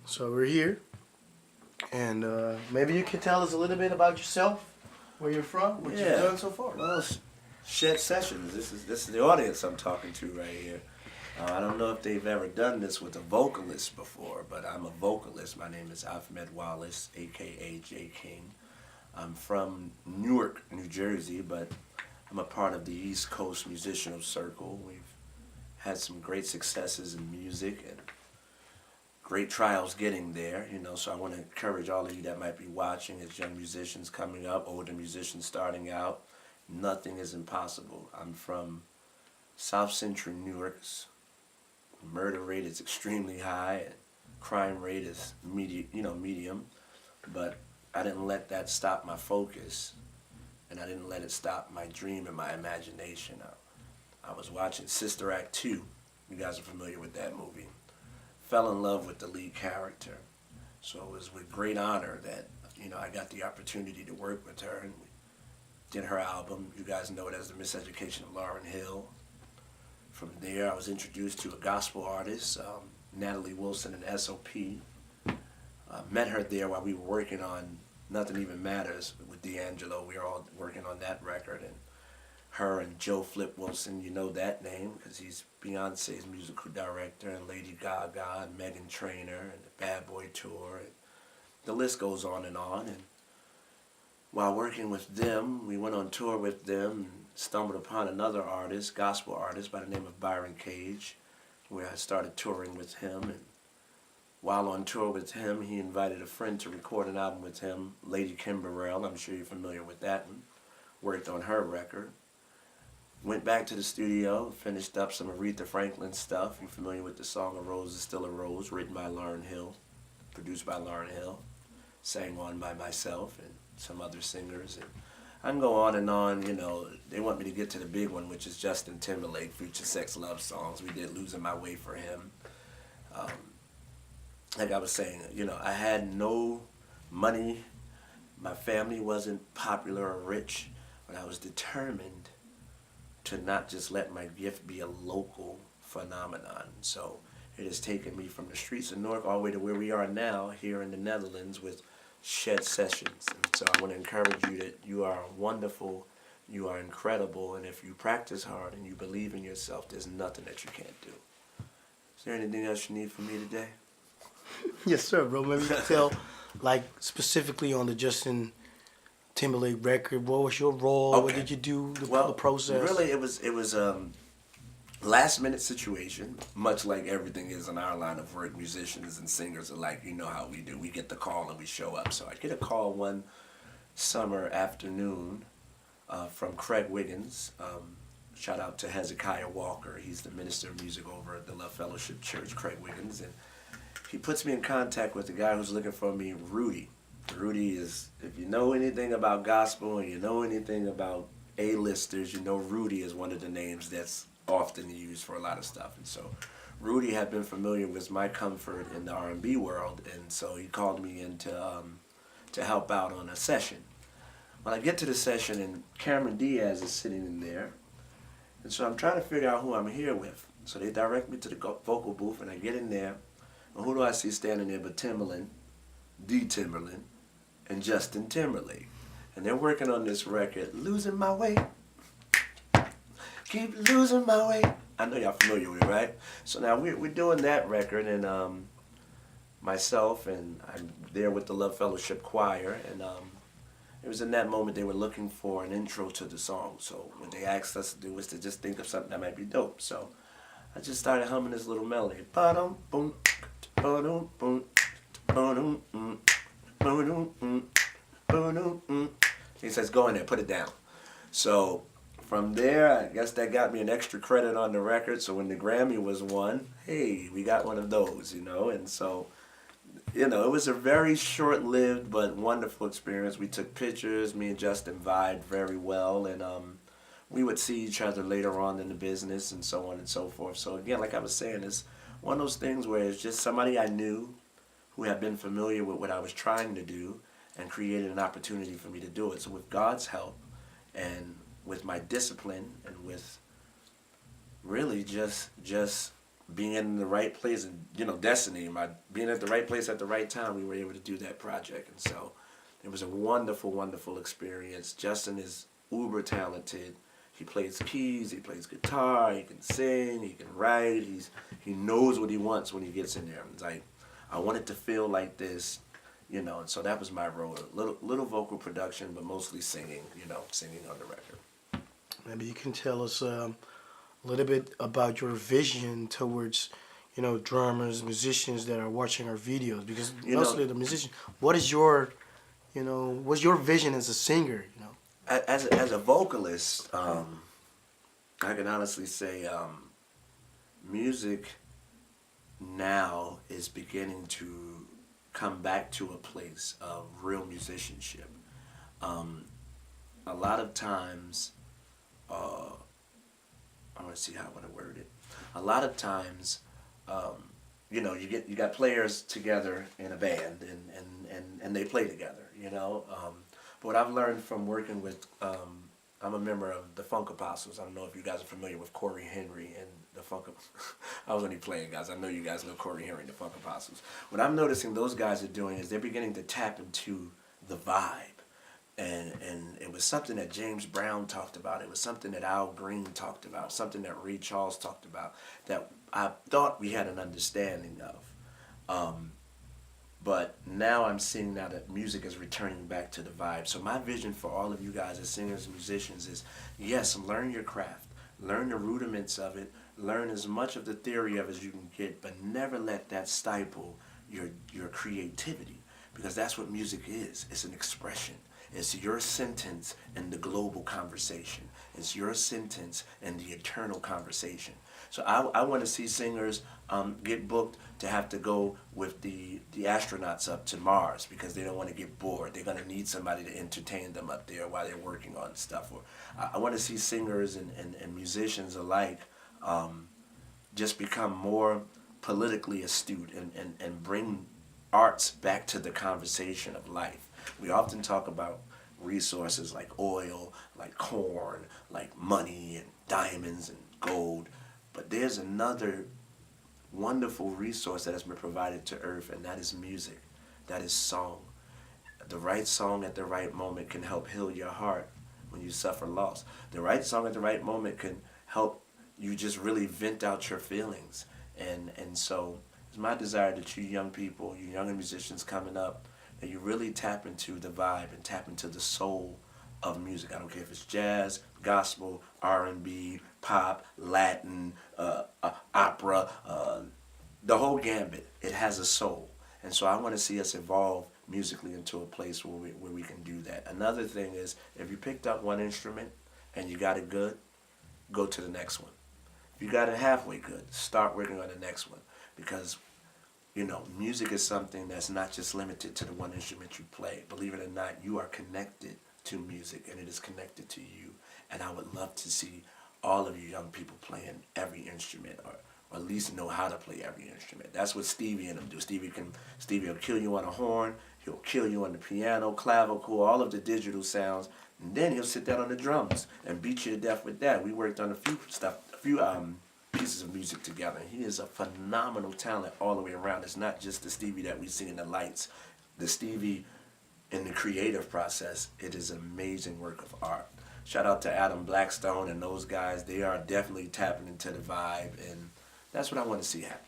So we're here, and maybe you can tell us a little bit about yourself, where you're from, what you've done so far. Well, Shed Sessions. This is the audience I'm talking to right here. I don't know if they've ever done this with a vocalist before, but I'm a vocalist. My name is Ahmed Wallace, aka JKing. I'm from Newark, New Jersey, but I'm a part of the East Coast Musicianal Circle. We've had some great successes in music and great trials getting there, so I want to encourage all of you that might be watching as young musicians coming up, older musicians starting out. Nothing is impossible. I'm from South Central Newark. Murder rate is extremely high, and crime rate is medium, but I didn't let that stop my focus, and I didn't let it stop my dream and my imagination. I was watching Sister Act 2. You guys are familiar with that movie. Fell in love with the lead character. So it was with great honor that, I got the opportunity to work with her, and we did her album. You guys know it as The Miseducation of Lauryn Hill. From there, I was introduced to a gospel artist, Natalie Wilson and S.O.P. Met her there while we were working on Nothing Even Matters with D'Angelo. We were all working on that record, and her and Joe Flip Wilson, you know that name because he's Beyonce's musical director, and Lady Gaga and Meghan Trainor and the Bad Boy Tour, and the list goes on. And while working with them, we went on tour with them and stumbled upon another artist, gospel artist by the name of Byron Cage, where I started touring with him. And while on tour with him, he invited a friend to record an album with him, Lady Kim Burrell. I'm sure you're familiar with that one. Worked on her record. Went back to the studio, finished up some Aretha Franklin stuff. You're familiar with the song A Rose is Still a Rose, written by Lauryn Hill, produced by Lauryn Hill, sang on by myself and some other singers. And I can go on and on, They want me to get to the big one, which is Justin Timberlake, Future Sex Love Songs. We did Losing My Way for him. Like I was saying, I had no money. My family wasn't popular or rich, but I was determined to not just let my gift be a local phenomenon. So it has taken me from the streets of Newark all the way to where we are now here in the Netherlands with Shed Sessions. And so I want to encourage you that you are wonderful, you are incredible, and if you practice hard and you believe in yourself, there's nothing that you can't do. Is there anything else you need from me today? Yes, sir, bro. Maybe you can tell, specifically on the Justin Timberlake record, what was your role? Okay. What did you do? The process? Really, it was last minute situation, much like everything is in our line of work. Musicians and singers alike, you know how we do. We get the call and we show up. So I get a call one summer afternoon from Craig Wiggins. Shout out to Hezekiah Walker. He's the minister of music over at the Love Fellowship Church, Craig Wiggins. And he puts me in contact with the guy who's looking for me, Rudy. Rudy is, if you know anything about gospel and you know anything about A-listers, you know Rudy is one of the names that's often used for a lot of stuff. And so Rudy had been familiar with my comfort in the R&B world, and so he called me in to help out on a session. When I get to the session, and Cameron Diaz is sitting in there, and so I'm trying to figure out who I'm here with. So they direct me to the vocal booth, and I get in there, and who do I see standing there but Timberland, and Justin Timberlake. And they're working on this record, Losing My Way. Keep losing my way. I know y'all familiar with it, right? So now we're doing that record, and myself, and I'm there with the Love Fellowship Choir, and it was in that moment they were looking for an intro to the song. So what they asked us to do was to just think of something that might be dope. So I just started humming this little melody. Ba-dum, boom, ba-dum, boom, ba-dum, ba-dum, ba-dum. He says, go in there, put it down. So from there, I guess that got me an extra credit on the record. So when the Grammy was won, hey, we got one of those, And so, it was a very short-lived but wonderful experience. We took pictures. Me and Justin vibed very well. And we would see each other later on in the business and so on and so forth. So again, like I was saying, it's one of those things where it's just somebody I knew who had been familiar with what I was trying to do and created an opportunity for me to do it. So with God's help and with my discipline and with really just being in the right place and, you know, destiny, my being at the right place at the right time, we were able to do that project. And so it was a wonderful, wonderful experience. Justin is uber talented. He plays keys, he plays guitar, he can sing, he can write, he knows what he wants when he gets in there. It's like, I want it to feel like this, you know, and so that was my role. Little vocal production, but mostly singing, you know, singing on the record. Maybe you can tell us a little bit about your vision towards, you know, drummers, musicians that are watching our videos, because mostly the musicians. What is your, you know, what's your vision as a singer, you know? As a vocalist, I can honestly say music now is beginning to come back to a place of real musicianship. A lot of times, I want to see how I want to word it. A lot of times, you know, you got players together in a band and they play together, you know. But what I've learned from working with, I'm a member of the Funk Apostles. I don't know if you guys are familiar with Corey Henry and the Funk. I was only playing, guys. I know you guys know Corey Henry and the Funk Apostles. What I'm noticing those guys are doing is they're beginning to tap into the vibe. And it was something that James Brown talked about. It was something that Al Green talked about. Something that Ray Charles talked about. That I thought we had an understanding of. But now I'm seeing now that music is returning back to the vibe. So my vision for all of you guys as singers and musicians is, yes, learn your craft. Learn the rudiments of it. Learn as much of the theory of it as you can get, but never let that stifle your creativity. Because that's what music is. It's an expression. It's your sentence in the global conversation. It's your sentence in the eternal conversation. So I want to see singers get booked to have to go with the astronauts up to Mars because they don't want to get bored. They're going to need somebody to entertain them up there while they're working on stuff. Or I want to see singers and musicians alike just become more politically astute and bring arts back to the conversation of life. We often talk about resources like oil, like corn, like money and diamonds and gold. But there's another wonderful resource that has been provided to earth, and that is music. That is song. The right song at the right moment can help heal your heart when you suffer loss. The right song at the right moment can help you just really vent out your feelings. And so it's my desire that you young people, you younger musicians coming up, that you really tap into the vibe and tap into the soul of music. I don't care if it's jazz, gospel, R&B, pop, Latin, opera, the whole gambit. It has a soul. And so I want to see us evolve musically into a place where we can do that. Another thing is, if you picked up one instrument and you got it good, go to the next one. If you got it halfway good, start working on the next one. Because, you know, music is something that's not just limited to the one instrument you play. Believe it or not, you are connected to music, and it is connected to you. And I would love to see all of you young people playing every instrument, or at least know how to play every instrument. That's what Stevie and them do. Stevie will kill you on a horn, he'll kill you on the piano, clavicle, all of the digital sounds, and then he'll sit down on the drums and beat you to death with that. We worked on a few pieces of music together. He is a phenomenal talent all the way around. It's not just the Stevie that we see in the lights. The Stevie in the creative process, it is amazing work of art. Shout out to Adam Blackstone and those guys. They are definitely tapping into the vibe, and that's what I want to see happen.